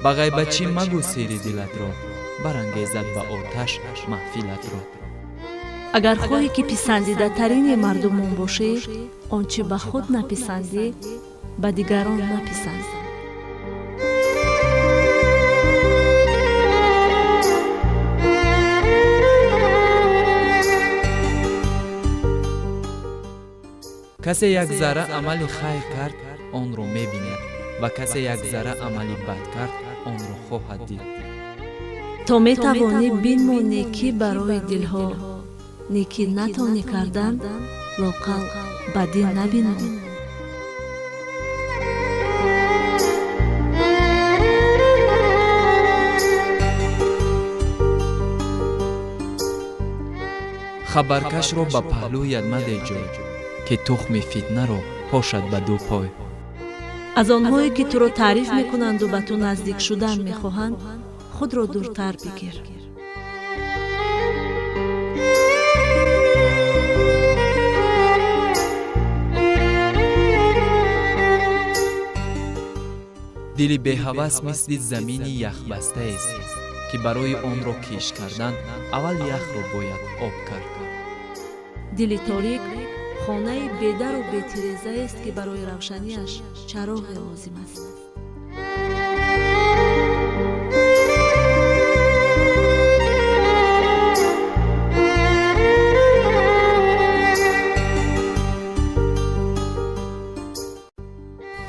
ба ғайбатчӣ магӯ сири дилатро, барангезад ба оташ маҳфилатро. агар хоҳӣ ки писандидатарини мардумон бошӣ, он чи ба худ написандӣ, ба дигарон маписанд. касе як зарра амали хайр кард, онро мебинад ва касе як зарра амали бад кард, онро хоҳад дид. то метавонӣ бинмо некӣ барои дилҳо, некӣ натонӣ кардан, лоқал бадӣ набинмо. хабаркашро ба паҳлӯяд мадеҷой, ки тухми фитнаро пошад ба ду пой. аз онҳое ки туро таъриф мекунанду ба ту наздик шудан мехоҳанд, худро дуртар бигир. дили беҳавас мисли замини яхбастаест, ки барои онро киш кардан аввал яхро бояд об кард. дили торик хонаи бедару бетирезаест, ки барои равшаниаш чароғе лозим аст.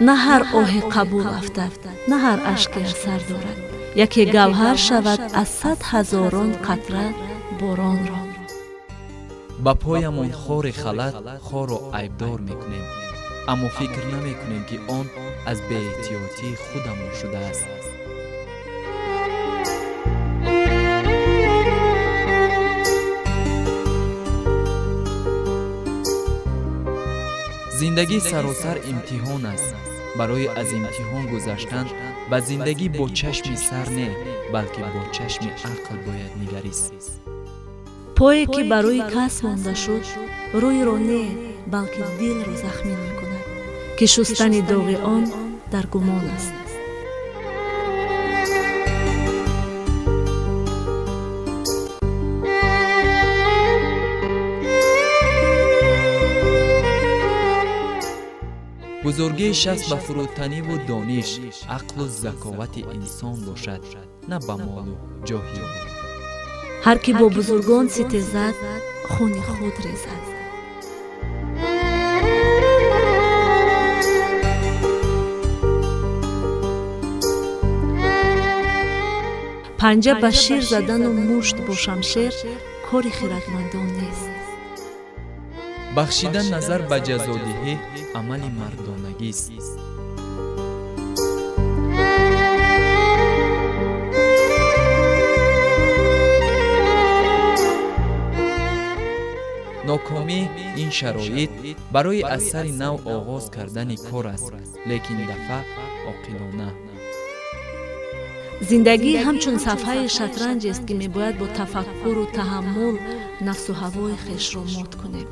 на ҳар оҳе қабул афтад, на ҳар ашке асар дорад. яке гавҳар шавад аз 100 ҳазорон қатра боронро. ба поямон хори халат хорро айбдор мекунем, аммо фикр намекунем ки он аз беэҳтиётии худамон шудааст. зиндагӣ саросар имтиҳон аст. барои аз имтиҳон гузаштан ба зиндагӣ бо чашми сар не, балки бо чашми ақл бояд нигарист. пое ки барои кас монда шуд, рӯйро не, балки дилро захмин мекунад, ки шустани доғи он дар гумон аст. бузургии шахс ба фурӯтаниву дониш, ақлу заковати инсон бошад, на ба молу ҷоҳи. ҳар ки бо бузургон ситезад, хуни худ резад. панҷа ба шир задану мушт бо шамшер кори хиратмандон нест. бахшидан назар ба ҷазодиҳӣ амали мардонагист. нокомӣ ин шароит барои аз сари нав оғоз кардани кор аст, лекин дафъа оқилона. зиндагӣ ҳамчун сафҳаи шатранҷест, ки мебояд бо тафаккуру таҳаммул нафсу ҳавои хешро мот кунем.